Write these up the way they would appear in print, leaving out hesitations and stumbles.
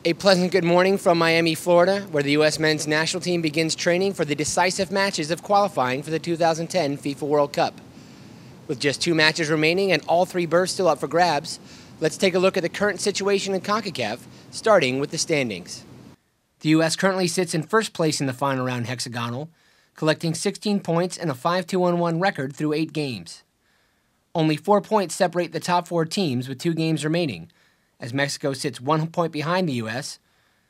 A pleasant good morning from Miami, Florida, where the U.S. men's national team begins training for the decisive matches of qualifying for the 2010 FIFA World Cup. With just 2 matches remaining and all 3 berths still up for grabs, let's take a look at the current situation in CONCACAF, starting with the standings. The U.S. currently sits in first place in the final round hexagonal, collecting 16 points and a 5-2-1 record through 8 games. Only 4 points separate the top 4 teams with 2 games remaining, as Mexico sits 1 point behind the U.S.,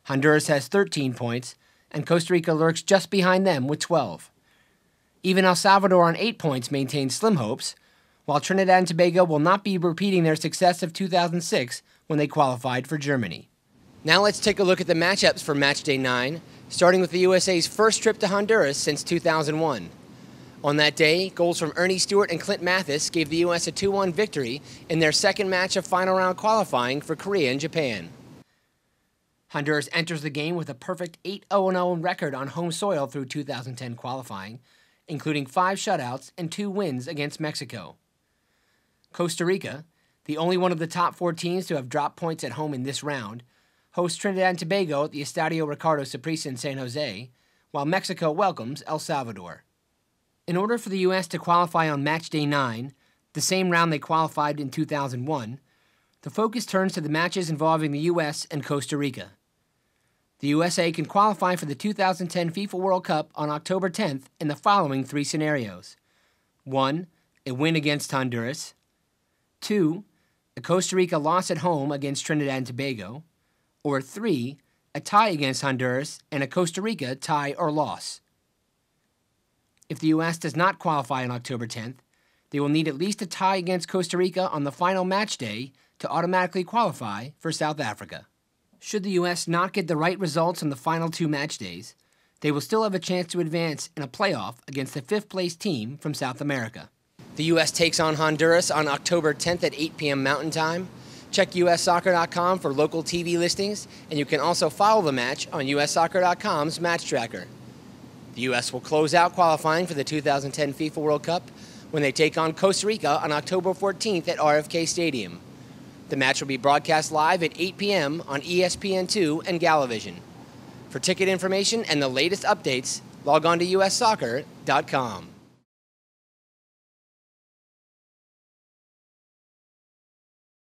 Honduras has 13 points, and Costa Rica lurks just behind them with 12. Even El Salvador on 8 points maintains slim hopes, while Trinidad and Tobago will not be repeating their success of 2006 when they qualified for Germany. Now let's take a look at the matchups for Matchday 9, starting with the USA's first trip to Honduras since 2001. On that day, goals from Ernie Stewart and Clint Mathis gave the U.S. a 2-1 victory in their second match of final round qualifying for Korea and Japan. Honduras enters the game with a perfect 8-0-0 record on home soil through 2010 qualifying, including 5 shutouts and 2 wins against Mexico. Costa Rica, the only one of the top 4 teams to have dropped points at home in this round, hosts Trinidad and Tobago at the Estadio Ricardo Saprissa in San Jose, while Mexico welcomes El Salvador. In order for the U.S. to qualify on Matchday 9, the same round they qualified in 2001, the focus turns to the matches involving the U.S. and Costa Rica. The USA can qualify for the 2010 FIFA World Cup on October 10th in the following 3 scenarios. 1. A win against Honduras. 2. A Costa Rica loss at home against Trinidad and Tobago. Or 3. A tie against Honduras and a Costa Rica tie or loss. If the U.S. does not qualify on October 10th, they will need at least a tie against Costa Rica on the final match day to automatically qualify for South Africa. Should the U.S. not get the right results on the final 2 match days, they will still have a chance to advance in a playoff against the 5th-place team from South America. The U.S. takes on Honduras on October 10th at 8 p.m. Mountain Time. Check ussoccer.com for local TV listings, and you can also follow the match on ussoccer.com's match tracker. The U.S. will close out qualifying for the 2010 FIFA World Cup when they take on Costa Rica on October 14th at RFK Stadium. The match will be broadcast live at 8 p.m. on ESPN2 and Galavision. For ticket information and the latest updates, log on to ussoccer.com.